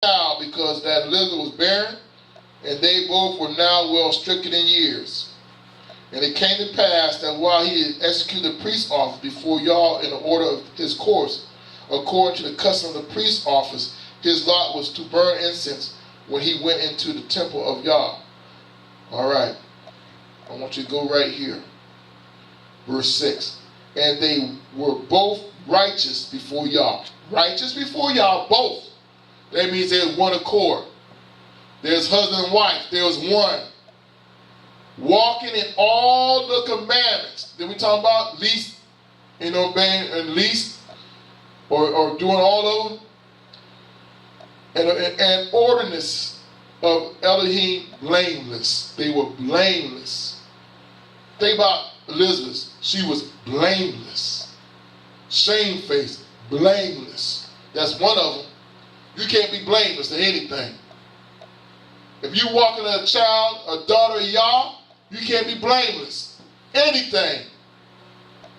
child because that Elizabeth was barren, and they both were now well stricken in years. And it came to pass that while he had executed the priest's office before Yah in the order of his course, according to the custom of the priest's office, his lot was to burn incense when he went into the temple of Yah. All right. I want you to go right here. Verse 6. And they were both righteous before Yah. Righteous before Yah, both. That means there's one accord. There's husband and wife. There's one. Walking in all the commandments. Then we talk about least, obeying and least, or doing all of them. And ordinance of Elohim blameless. They were blameless. Think about Elizabeth. She was blameless. Shamefaced, blameless. That's one of them. You can't be blameless to anything. If you walking a child, a daughter of Yah, you can't be blameless. Anything.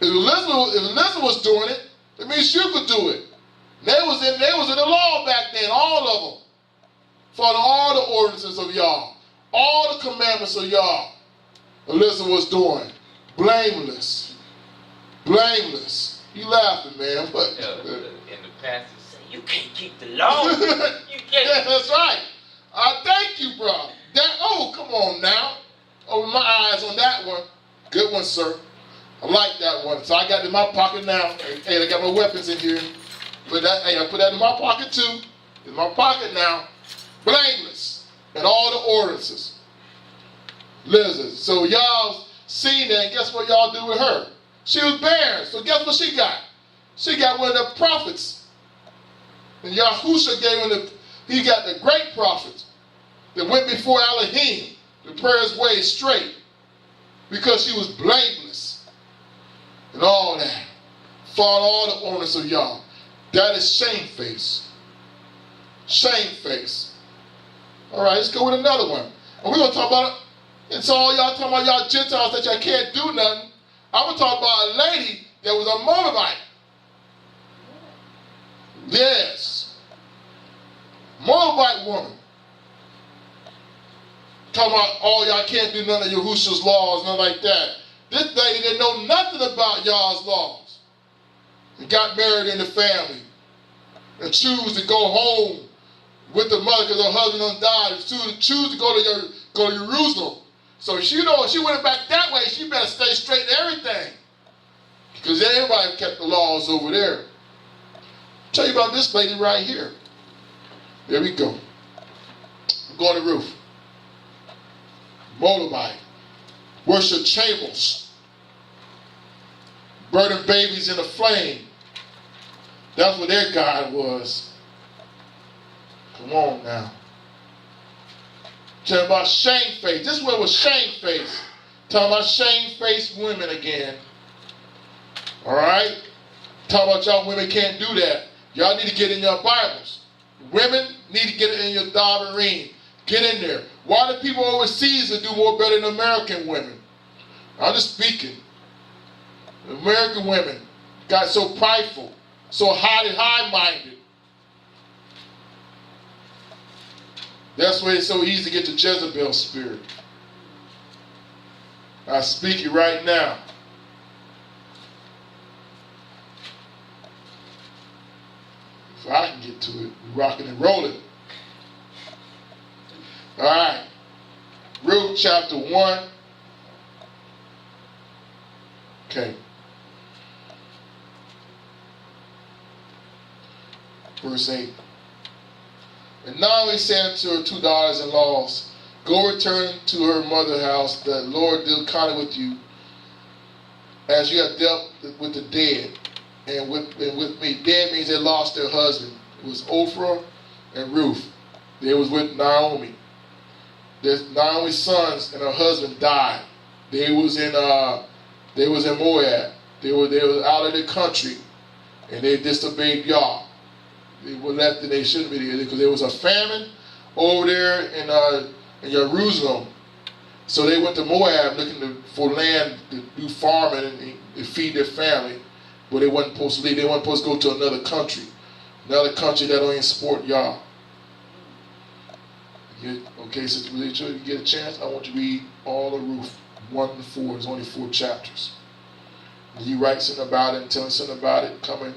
If Elizabeth was doing it, it means you could do it. They was in the law back then, all of them. Following all the ordinances of Yah. All the commandments of Yah. Elizabeth was doing. Blameless. Blameless. You laughing, man. But in the passage, you can't keep the law. You can't. Yeah, that's right. I thank you, bro. Come on now. Open my eyes on that one. Good one, sir. I like that one. So I got it in my pocket now. Hey, I got my weapons in here. I put that in my pocket too. In my pocket now. Blameless. And all the ordinances. Listen. So y'all seen that, and guess what y'all do with her? She was barren. So guess what she got? She got one of the prophets. And Yahusha gave him he got the great prophets that went before Elohim to pray his way straight because she was blameless and all that. Followed all the ordinance of Yah. That is shamefaced. Shamefaced. All right, let's go with another one. And we're going to talk about it. It's all y'all talking about y'all Gentiles that y'all can't do nothing. I'm going to talk about a lady that was a Moabite. Yes. Moabite woman. Talking about, y'all can't do none of Yahusha's laws, nothing like that. This lady didn't know nothing about y'all's laws. And got married in the family. And choose to go home with the mother because her husband done died. And choose to go to Jerusalem. So she went back that way, she better stay straight in everything. Because everybody kept the laws over there. I'll tell you about this lady right here. There we go. Go on the roof. Moabite. Worship chambers. Burning babies in a flame. That's what their God was. Come on now. Talking about shamefaced. This one was shamefaced. Talking about shamefaced women again. Alright? Talking about y'all women can't do that. Y'all need to get in your Bibles. Women need to get it in your Dabarim. Get in there. Why do people overseas that do more better than American women? I'm just speaking. American women got so prideful, so high-minded. That's why it's so easy to get the Jezebel spirit. I speak it right now. If I can get to it, we're rocking and rolling. All right. Ruth chapter 1. Okay. Verse 8. And Naomi said to her 2 daughters-in-laws, go return to her mother's house, that Lord deal kindly with you, as you have dealt with the dead, and with me. Dead means they lost their husband. It was Ophrah and Ruth. They was with Naomi. Naomi's sons and her husband died. They was in Moab. They were out of the country, and they disobeyed Yah. They were left and they shouldn't be there because there was a famine over there in Jerusalem. So they went to Moab looking for land to do farming and feed their family. But they wasn't supposed to leave. They weren't supposed to go to another country that don't even support Yah. Okay, Sister Religia, if you get a chance, I want you to read all of Ruth 1 to 4. There's only 4 chapters. And you write something about it and tell me something about it coming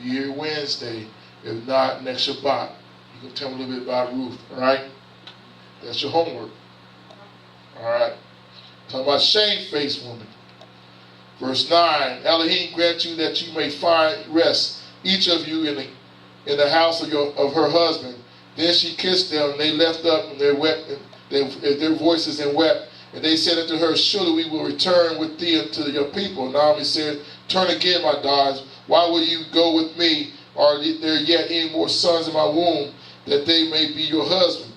here Wednesday. If not, next Shabbat. You can tell me a little bit about Ruth, all right? That's your homework. All right. Talking about shamefaced woman. Verse 9, Elohim grant you that you may find rest, each of you in the house of her husband. Then she kissed them, and they left up and their voices and wept. And they said unto her, surely we will return with thee unto your people. Naomi said, turn again, my daughters. Why will you go with me? Are there yet any more sons in my womb, that they may be your husband?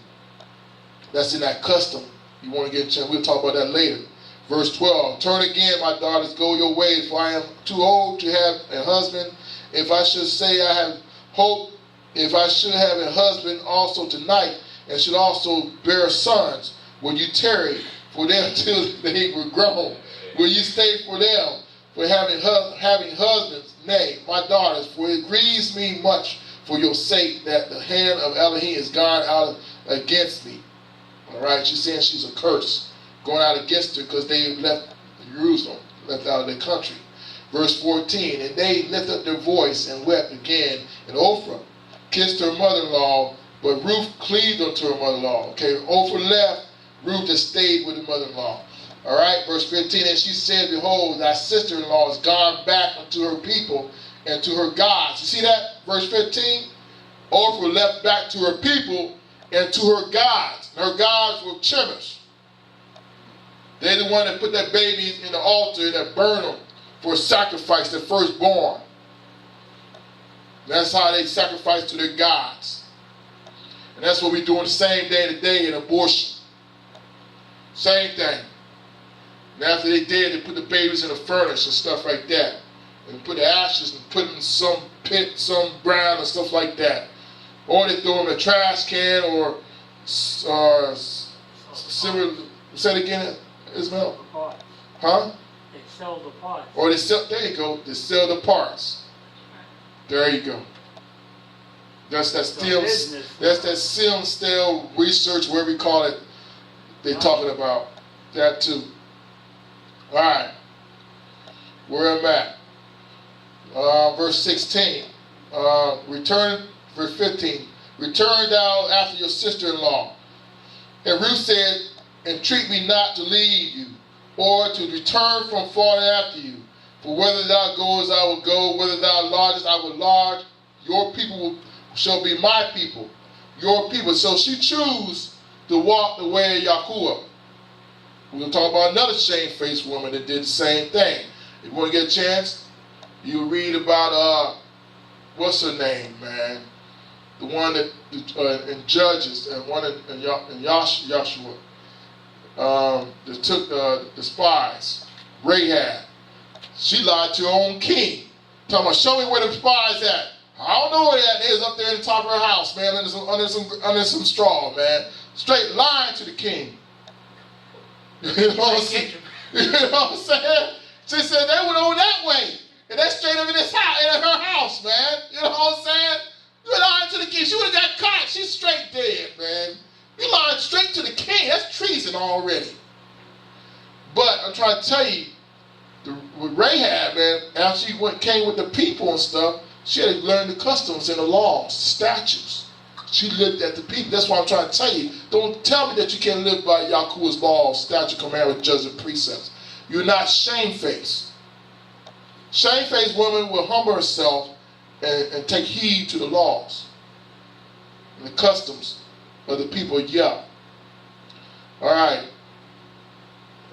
That's in that custom. You want to get a chance? We'll talk about that later. Verse 12, turn again, my daughters, go your ways, for I am too old to have a husband. If I should say I have hope, if I should have a husband also tonight, and should also bear sons, will you tarry for them till they were grown? Will you stay for them for having husbands? Nay, my daughters, for it grieves me much for your sake that the hand of Elohim is gone out against me. All right, she's saying she's a curse going out against her because they left Jerusalem, left out of their country. Verse 14, and they lifted up their voice and wept again. And Ophrah kissed her mother-in-law, but Ruth cleaved unto her mother-in-law. Okay, Ophrah left, Ruth has stayed with her mother-in-law. All right, verse 15, and she said, behold, thy sister-in-law is gone back unto her people and to her gods. You see that? Verse 15, Ophrah left back to her people and to her gods. And her gods were Chemosh. They're the one that put that baby in the altar that burned them for a sacrifice, the firstborn. That's how they sacrifice to their gods. And that's what we're doing the same day today in abortion. Same thing. And after they did, they put the babies in the furnace and stuff like that. And put the ashes and put them in some pit, some ground and stuff like that. Or they throw them in a trash can or similar. Say it again, Ishmael. Huh? They sell the parts. Or they sell, there you go, they sell the parts. There you go. That's that STEM research, whatever we call it, they're talking about. That too. Alright. Where I'm at. Verse 16. Verse 15. Return thou after your sister-in-law. And Ruth said, entreat me not to leave you, or to return from following after you. For whether thou goest, I will go. Whether thou lodgest, I will lodge. Your people shall be my people. Your people. So she chose to walk the way of Yahuwah. We're going to talk about another shamefaced woman that did the same thing. If you want to get a chance, you read about, what's her name, man? The one that in Judges and one in Joshua that took the spies. Rahab. She lied to her own king. Talking about, show me where the spies at. I don't know where that is, up there in the top of her house, man, under some straw, man. Straight lying to the king. You know what I'm saying? You know what I'm saying? She said they went over that way. And that's straight up in this house, in her house, man. You know what I'm saying? You lying to the king. She would have got caught. She's straight dead, man. You lying straight to the king. That's treason already. But I'm trying to tell you, with Rahab, man, after she came with the people and stuff, she had to learn the customs and the laws, the statutes. She lived at the people. That's why I'm trying to tell you. Don't tell me that you can't live by Yahuwah's laws, statute, commandments, judgments, and precepts. You're not shamefaced. Shamefaced woman will humble herself and take heed to the laws and the customs of the people of Yah. All right.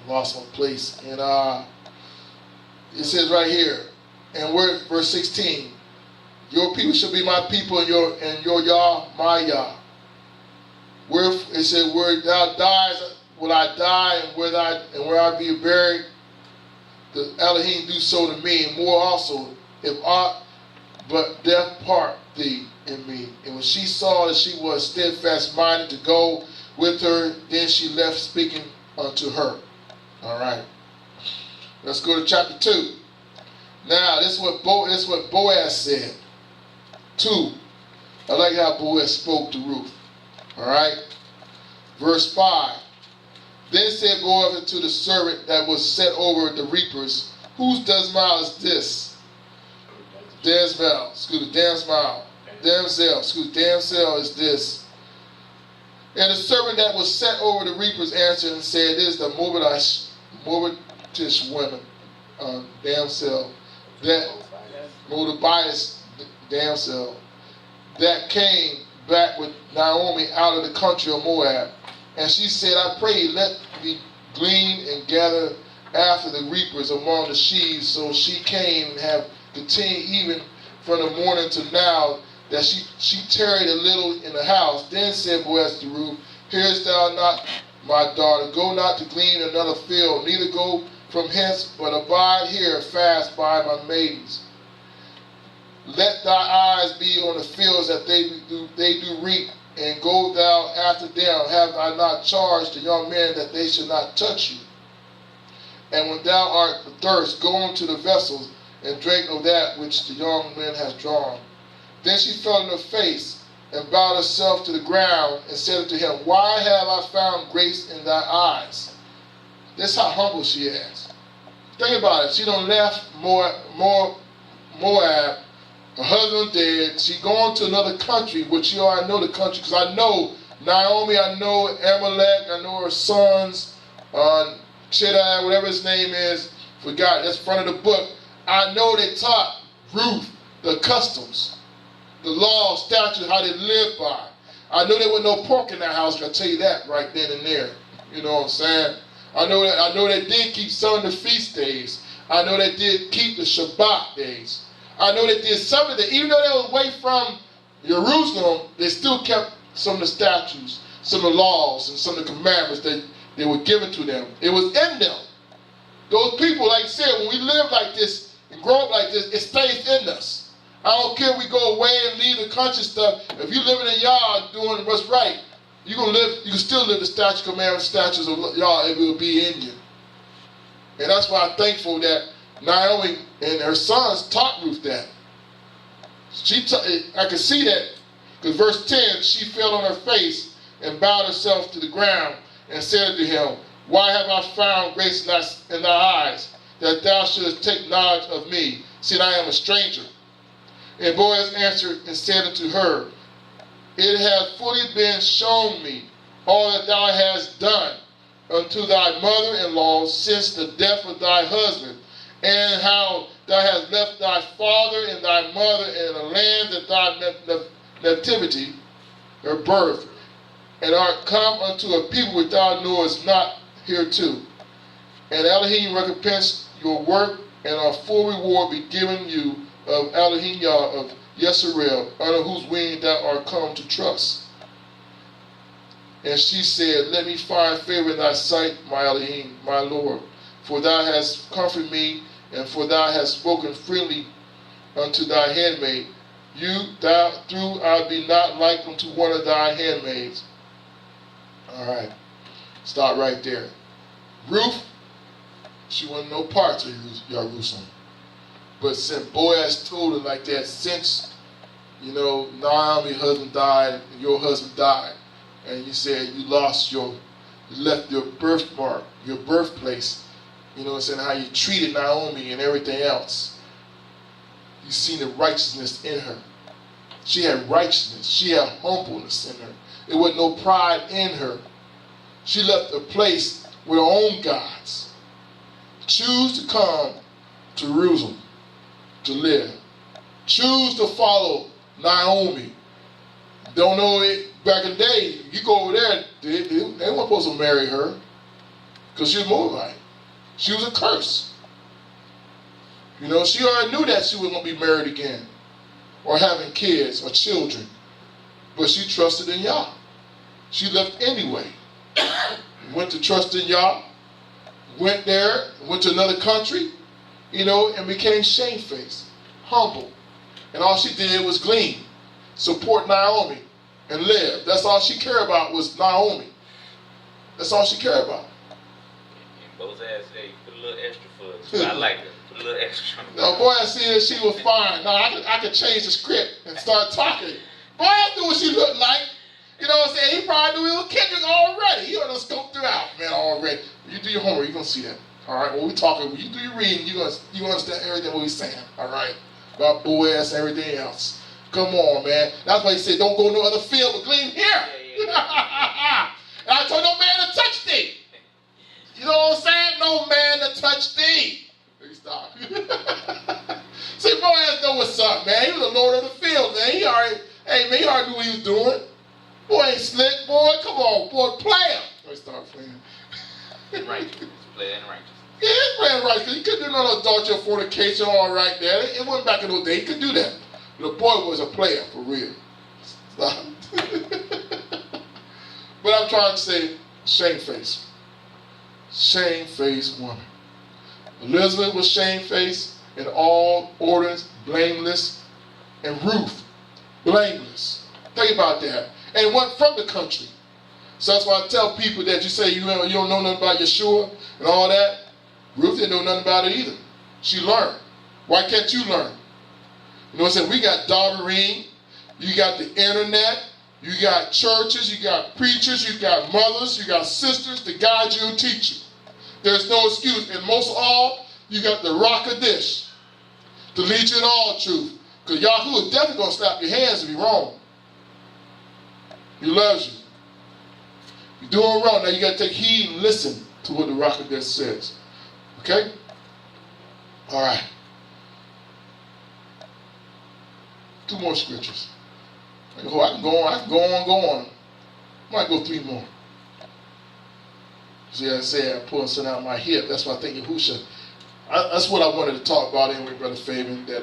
I lost my place. And it says right here, and verse 16, your people shall be my people, and your Yah my Yah. Where it said, where thou diest, will I die, and where I be buried, the Elohim do so to me, and more also, if aught but death part thee in me. And when she saw that she was steadfast minded to go with her, then she left speaking unto her. All right. Let's go to chapter 2. Now, this is what Boaz said. 2. I like how Boaz spoke to Ruth. All right. Verse 5. Then said Boaz unto the servant that was set over the reapers, whose damsel is this? Damsel is this. And the servant that was set over the reapers answered and said, it is the Moabitish woman, damsel, that Moabitish damsel, that came back with Naomi out of the country of Moab. And she said, I pray, let me glean and gather after the reapers among the sheaves. So she came and have continued even from the morning to now, that she tarried a little in the house. Then said Boaz to Ruth, hearest thou not, my daughter? Go not to glean another field, neither go from hence, but abide here fast by my maidens. Let thy eyes be on the fields that they do reap, and go thou after them. Have I not charged the young men that they should not touch you? And when thou art athirst, go unto the vessels, and drink of that which the young men have drawn. Then she fell on her face, and bowed herself to the ground, and said unto him, why have I found grace in thy eyes? That's how humble she is. Think about it. She done left Moab, her husband dead. She going to another country, which you already know the country, because I know Naomi, I know Amalek, I know her sons, Cheddar, whatever his name is, forgot, that's front of the book. I know they taught Ruth the customs, the law, statutes, how they lived by. I know there was no pork in that house, I can tell you that right then and there. You know what I'm saying? I know they did keep some of the feast days. I know they did keep the Shabbat days. I know they did some of that. Even though they were away from Jerusalem, they still kept some of the statutes, some of the laws, and some of the commandments that they were given to them. It was in them. Those people, like I said, when we live like this and grow up like this, it stays in us. I don't care if we go away and leave the country stuff. If you live in a yard doing what's right, you can still live the statutes, commandments, statutes of y'all. It will be in you. And that's why I'm thankful that Naomi and her sons taught Ruth that. I can see that, because verse 10, she fell on her face and bowed herself to the ground and said unto him, why have I found grace in thy eyes, that thou shouldest take knowledge of me, seeing I am a stranger? And Boaz answered and said unto her, it hath fully been shown me all that thou hast done unto thy mother-in-law since the death of thy husband, and how thou hast left thy father and thy mother in a land that thy nativity, her birth, and art come unto a people which thou knowest not hereto. And Elohim recompense your work, and a full reward be given you of Elohim Yah of Yisrael, under whose wing thou art come to trust. And she said, let me find favor in thy sight, my Elohim, my Lord, for thou hast comforted me, and for thou hast spoken freely unto thy handmaid. Through I be not like unto one of thy handmaids. All right, stop right there. Ruth, she wasn't no part to Jerusalem. But since Boaz told her like that, since, Naomi's husband died, and your husband died, and you said you left your birthmark, your birthplace, saying how you treated Naomi and everything else. You seen the righteousness in her. She had righteousness. She had humbleness in her. There was no pride in her. She left a place with her own gods. Choose to come to Jerusalem to live. Choose to follow Naomi. Don't know it back in the day. You go over there, they weren't supposed to marry her because she was Moabite. She was a curse. She already knew that she was going to be married again or having kids or children. But she trusted in Yah. She left anyway. Went to trust in Yah. Went there, went to another country, and became shamefaced, humble. And all she did was glean, support Naomi, and live. That's all she cared about was Naomi. That's all she cared about. And Boaz said, put a little extra for us. I like it. Put a little extra. No, Boaz said she was fine. No, I could change the script and start talking. Boaz knew what she looked like. You know what I'm saying? He probably knew he was Kendrick already. your homework. You're going to see that. All right? When we talking, when you do your reading, you're going to understand everything what we're saying. All right? About Boaz and everything else. Come on, man. That's why he said, don't go no other field but glean here. And I told no man to touch thee. You know what I'm saying? No man to touch thee. Let me stop. See, Boaz know what's up, man. He was the Lord of the field, man. He already knew what he was doing. Boy ain't slick, boy. Come on, boy, player. Let me start playing. Righteous. Player and righteous. Yeah, he's playing right, because he couldn't do no adultery or fornication all right there. It wasn't back in those days. He couldn't do that. The boy was a player, for real. Stop. But I'm trying to say, shamefaced. Shamefaced woman. Elizabeth was shamefaced in all orders, blameless, and Ruth, blameless. Think about that. And went from the country. So that's why I tell people that you say you don't know nothing about Yeshua and all that. Ruth didn't know nothing about it either. She learned. Why can't you learn? You know what I'm saying? We got daughtering, you got the internet, you got churches, you got preachers, you got mothers, you got sisters to guide you and teach you. There's no excuse. And most of all, you got the rock of dish to lead you in all truth. Because Yahoo is definitely going to slap your hands if you're wrong. He loves you. You're doing wrong. Now you got to take heed and listen to what the rock of dish says. Okay? All right. 2 more scriptures. I can go on. I might go 3 more. See, I said I pulled something out of my hip. That's why I think Yahusha. That's what I wanted to talk about anyway, Brother Fabian. That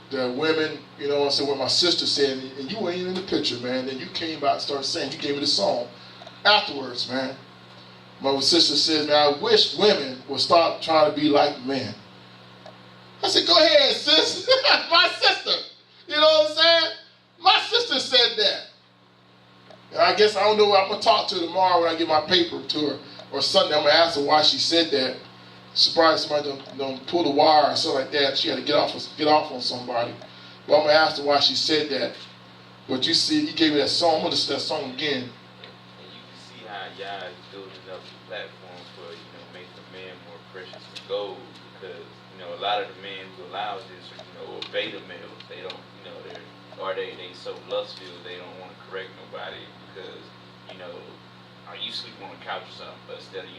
the women, you know, I said what my sister said, and you weren't even in the picture, man. Then you came out and started saying, you gave me the song afterwards, man. My sister says, man, I wish women would stop trying to be like men. I said, go ahead, sis. My sister. You know what I'm saying? My sister said that. And I guess I don't know. I'm going to talk to her tomorrow when I get my paper to her. Or Sunday, I'm going to ask her why she said that. Surprised somebody don't pull the wire or something like that. She had to get off on somebody. But I'm going to ask her why she said that. But you see, you gave me that song. I'm going to listen to that song again. And you can see how y'all is building up the platform for, make the man more precious than gold. Because, a lot of the men who allow this are, beta males. They don't, they so lustful they don't want to correct nobody because, you sleep on the couch or something, but instead of,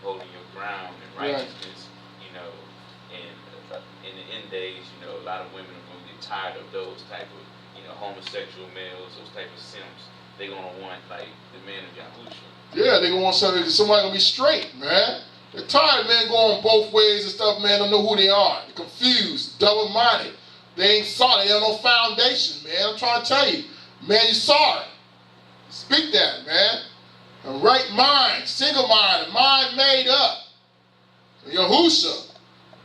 holding your ground and righteousness, and in the end days, a lot of women are going to get tired of those type of, homosexual males, those type of simps. They're going to want, like, the man of Yahusha. Yeah, they're going to want somebody going to be straight, man. They're tired of men going both ways and stuff, man. Don't know who they are. They're confused, double-minded. They ain't solid. They have no foundation, man. I'm trying to tell you. Man, you're sorry. Speak that, man. A right mind, single-minded, mind made up. Yahusha.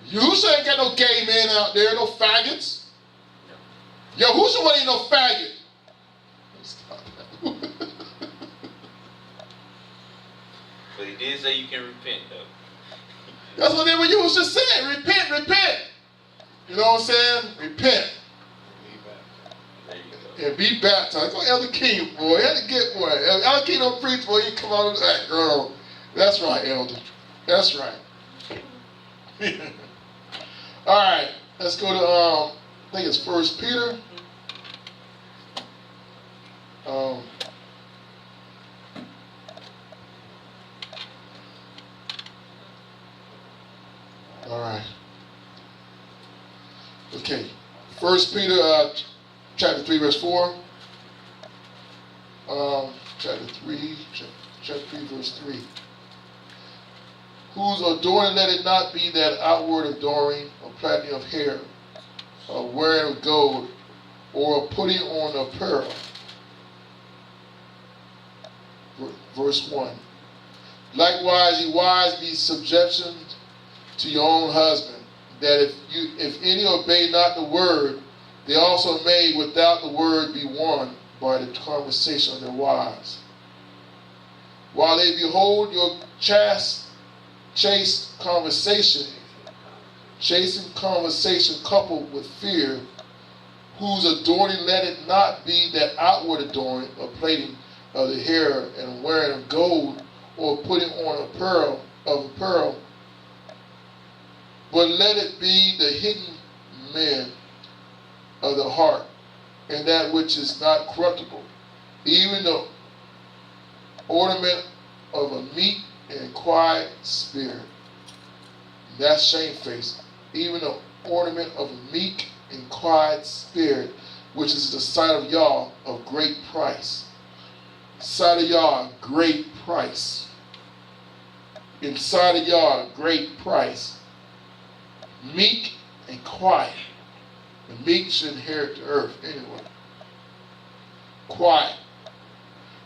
Yahusha ain't got no gay men out there, no faggots. Yahusha ain't no faggot. But he did say you can repent, though. That's what Yahusha said. Repent. You know what I'm saying? Repent. And be baptized. Go Elder King, boy. You had to get one. Elder King don't preach, boy. You come out and that girl. That's right, Elder. That's right. All right. Let's go to, I think it's 1 Peter. All right. Okay. 1 Peter chapter 3, verse 4. Chapter 3, verse 3. Whose adorning let it not be that outward adoring, or plaiting of hair, or wearing of gold, or putting on apparel. Verse 1. Likewise, ye wives, be subjection to your own husband, that if any obey not the word, they also may without the word be won by the conversation of their wives. While they behold your chaste conversation, chastened conversation coupled with fear, whose adorning let it not be that outward adorning or plaiting of the hair and wearing of gold or putting on apparel, of apparel, but let it be the hidden man of the heart, and that which is not corruptible, even the ornament of a meek and quiet spirit. That's shamefaced. Even the ornament of a meek and quiet spirit, which is the sight of Yah of great price. Sight of Yah, great price. Inside of Yah, great price. Meek and quiet. The meek should inherit the earth anyway. Quiet.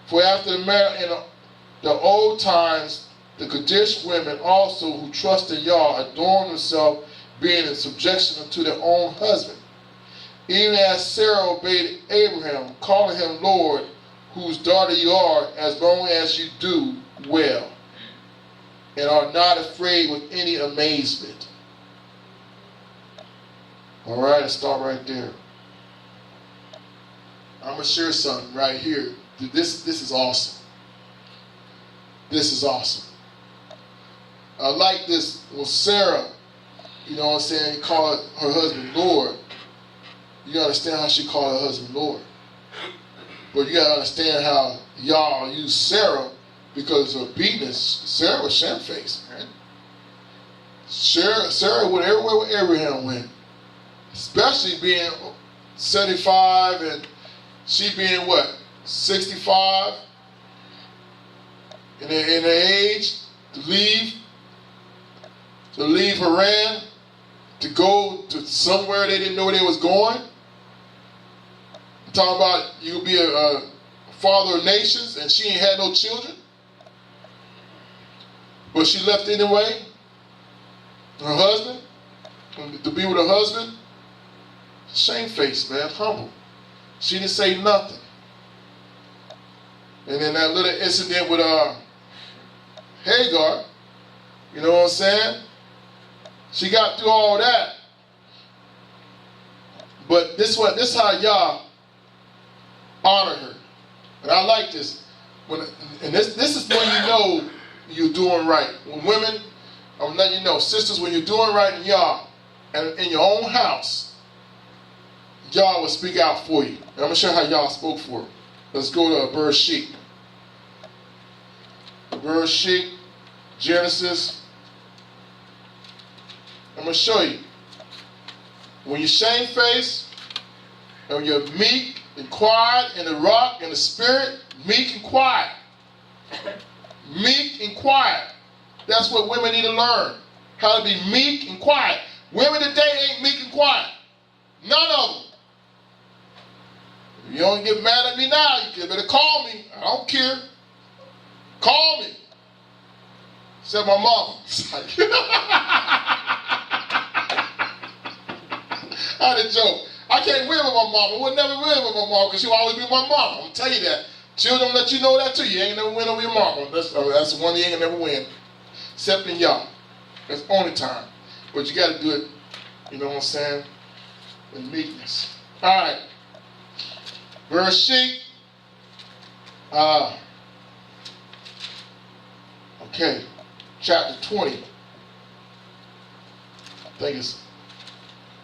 For after in the old times, the Kaddish women also who trust in Yah adorn themselves, being in subjection unto their own husband. Even as Sarah obeyed Abraham, calling him Lord, whose daughter you are, as long as you do well, and are not afraid with any amazement. All right, let's start right there. I'm going to share something right here. This is awesome. This is awesome. I like this when Sarah, you know what I'm saying, called her husband Lord. You got to understand how she called her husband Lord. But you got to understand how Yah used Sarah because of obedience. Sarah was shamefaced, man. Sarah went everywhere where Abraham went. Especially being 75 and she being what? 65 in the age to leave Haran to go to somewhere they didn't know where they was going. I'm talking about you be a father of nations and she ain't had no children. But she left anyway. Her husband, to be with her husband. Shamefaced, man, humble. She didn't say nothing. And then that little incident with Hagar, you know what I'm saying? She got through all that. But this is how Yah honor her. And I like this. This is when you know you're doing right. When women, I'm letting you know, sisters, when you're doing right in Yah and in your own house, Yah will speak out for you. And I'm going to show you how Yah spoke for her. Let's go to Bereshit. Bereshit, Genesis. I'm going to show you. When you're shamefaced, and you're meek and quiet in the rock and the spirit, meek and quiet. Meek and quiet. That's what women need to learn. How to be meek and quiet. Women today ain't meek and quiet. None of them. If you don't get mad at me now, you better call me. I don't care. Call me. Said my mama. I had a joke. I can't win with my mama. I would never win with my mama because she'll always be my mama. I'm going to tell you that. Children let you know that too. You ain't never win over your mama. That's the one you ain't never win. Except in Yah. That's the only time. But you got to do it, you know what I'm saying, in meekness. All right. Bereshit. Okay. Chapter 20. I think it's,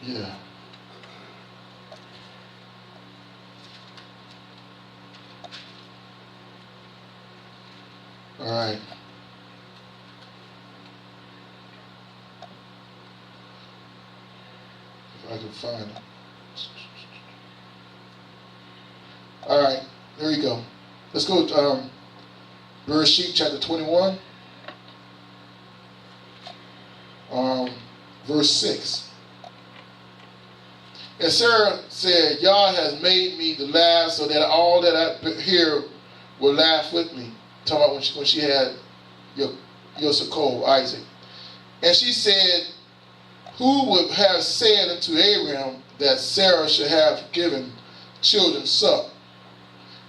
yeah. All right. If I can find it. All right, there you go. Let's go to Bereshit chapter 21, verse 6. And Sarah said, Yah has made me to laugh so that all that I hear will laugh with me. Talking about when she had Yosakol, Isaac. And she said, who would have said unto Abraham that Sarah should have given children suck?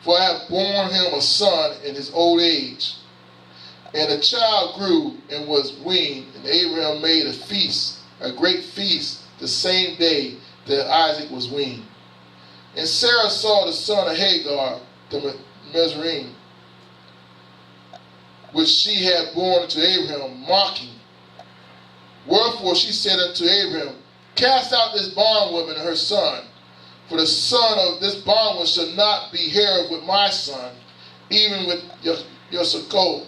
For I have borne him a son in his old age. And the child grew and was weaned, and Abraham made a feast, a great feast, the same day that Isaac was weaned. And Sarah saw the son of Hagar, the Mizraim, which she had borne unto Abraham, mocking. Wherefore she said unto Abraham, cast out this bondwoman and her son, for the son of this bondwoman shall not be heir with my son, even with your Sukkot.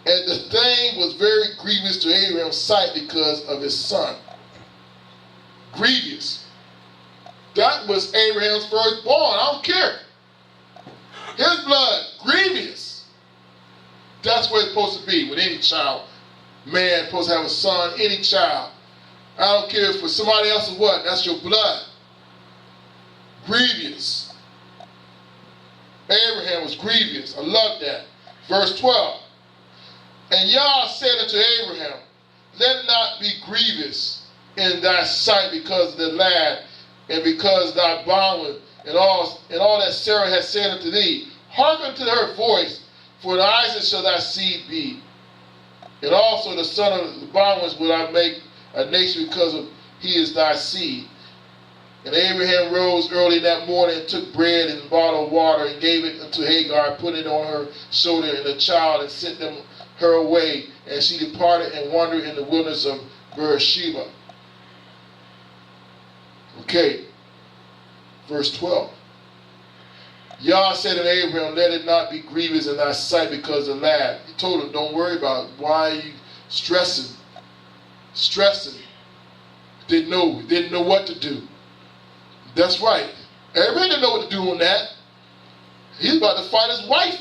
And the thing was very grievous to Abraham's sight because of his son. Grievous. That was Abraham's firstborn. I don't care. His blood, grievous. That's what it's supposed to be with any child. Man supposed to have a son, any child. I don't care if for somebody else or what. That's your blood. Grievous. Abraham was grievous. I love that. Verse 12. And Yah said unto Abraham, let it not be grievous in thy sight because of the lad, and because thy bondwoman, and all that Sarah has said unto thee. Hearken to her voice, for in Isaac shall thy seed be. And also the son of the bondwoman will I make a nation because of he is thy seed. And Abraham rose early that morning and took bread and a bottle of water and gave it unto Hagar, put it on her shoulder and the child, and sent them her away. And she departed and wandered in the wilderness of Beersheba. Okay, verse 12. Yah said unto Abraham, let it not be grievous in thy sight because of the lad. He told him, don't worry about it. Why are you stressing? Didn't know what to do. That's right. Abraham didn't know what to do on that. He's about to fight his wife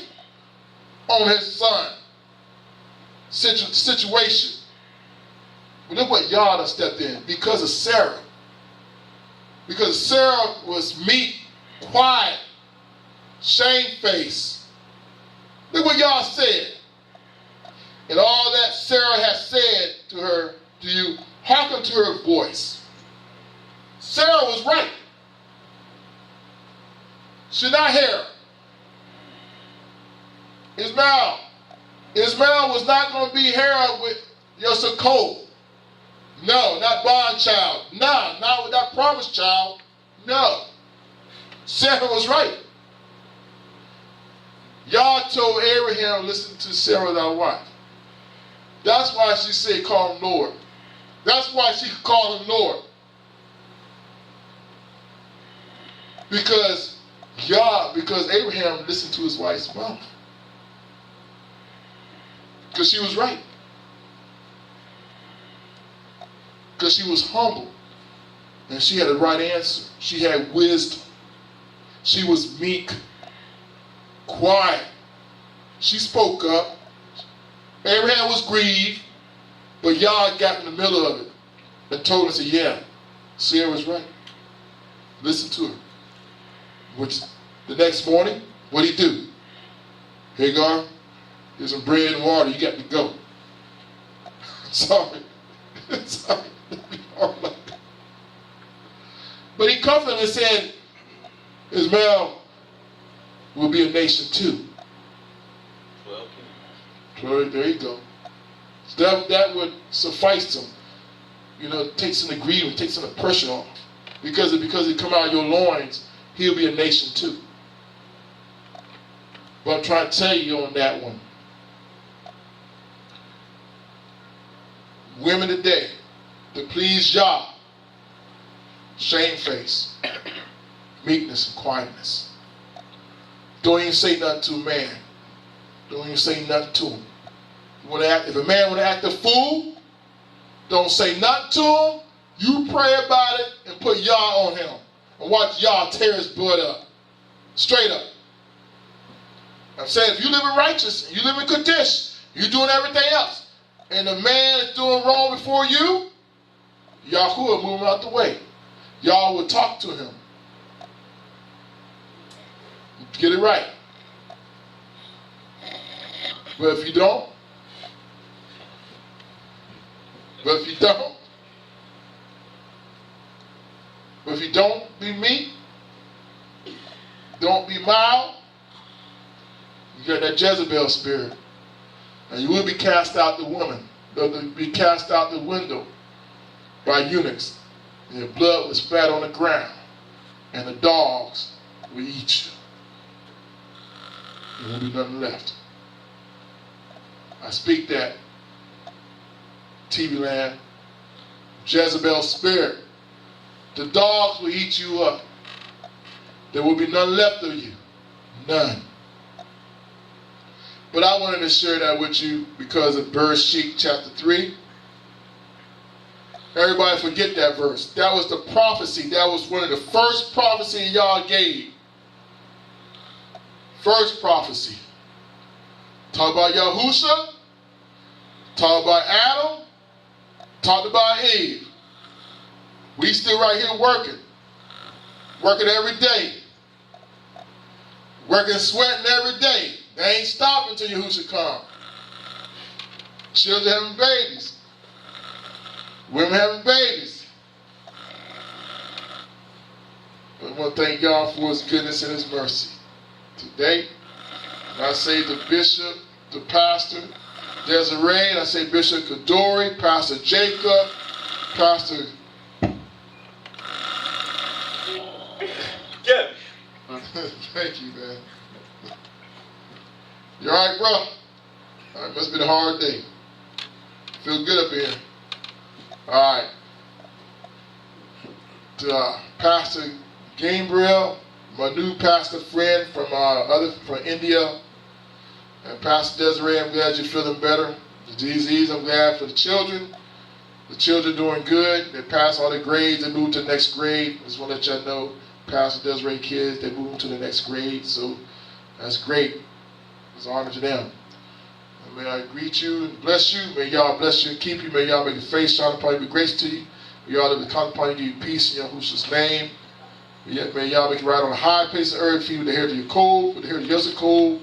on his son. Situation. But look what Yah stepped in. Because of Sarah. Because Sarah was meek, quiet, shamefaced. Look what Yah said. And all that Sarah has said to her, do you hearken to her voice? Sarah was right. Should not hear. Ishmael was not going to be heir with your Sukkot. No, not bond child. No, not with that promised child. No. Sarah was right. Yah told Abraham, listen to Sarah thy wife. That's why she said call him Lord. That's why she called him Lord. Because Abraham listened to his wife's mouth. Because she was right. Because she was humble. And she had the right answer. She had wisdom. She was meek. Quiet. She spoke up. Abraham was grieved. But Yah got in the middle of it. And told her, said, yeah, Sarah was right. Listen to her. Which the next morning, what'd he do? Hagar, here's some bread and water. You got to go. Sorry. Sorry. But he comforted him and said, Ishmael will be a nation too. 12. There you go. So that would suffice him. You know, take some of the grief, take some of the pressure off. Because it come out of your loins, he'll be a nation too. But I'm trying to tell you on that one. Women today, to please Yah, shamefaced, meekness and quietness. Don't even say nothing to a man. Don't even say nothing to him. If a man want to act a fool, don't say nothing to him. You pray about it and put Yah on him. And watch Yah tear his blood up. Straight up. I'm saying if you live in righteous, you live in Kadesh, you're doing everything else, and the man is doing wrong before you, Yahuwah move him out the way. Y'all will talk to him. Get it right. But if you don't, be meek, don't be mild, you got that Jezebel spirit. And you will be cast out the woman. They'll be cast out the window by eunuchs. And your blood was spat on the ground. And the dogs will eat you. There won't be nothing left. I speak that. TV land. Jezebel's spirit. The dogs will eat you up. There will be none left of you. None. But I wanted to share that with you because of Bereshit chapter 3. Everybody forget that verse. That was the prophecy. That was one of the first prophecies y'all gave. First prophecy. Talk about Yahusha. Talk about Adam. Talk about Eve. We still right here working. Working every day. Working, sweating every day. They ain't stopping until Yahusha come. Children having babies. Women having babies. But I want to thank God for His goodness and His mercy. Today, I say the bishop, the pastor, Desiree, and I say Bishop Kadori, Pastor Jacob, Pastor... Yeah. Thank you, man. You alright, bro? Alright, must be a hard day. Feel good up here. Alright. To Pastor Gabriel, my new pastor friend from India, and Pastor Desiree, I'm glad you're feeling better. The disease, I'm glad for the children. The children doing good. They passed all their grades. They moved to the next grade. Just want to let y'all know, Pastor Desiree kids, they moved to the next grade. So that's great. It's an honor to them. And may I greet you and bless you. May y'all bless you and keep you. May y'all make your face shine upon you, be grace to you. May y'all live come upon you, give you peace in Yahushua's name. May y'all make it right on the high place of earth, feed with the heritage of Jacob, with the heritage of Jacob,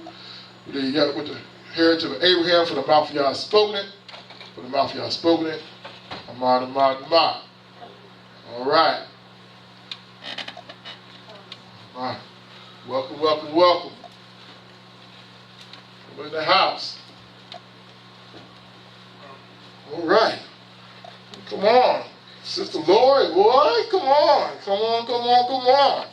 with the heritage of Abraham, for the mouth of y'all has spoken it. For the mouth of y'all has spoken it. Amen. All right. All right. Welcome, welcome, welcome. We're in the house. All right. Come on. Sister Lori, boy. Come on. Come on, come on, come on.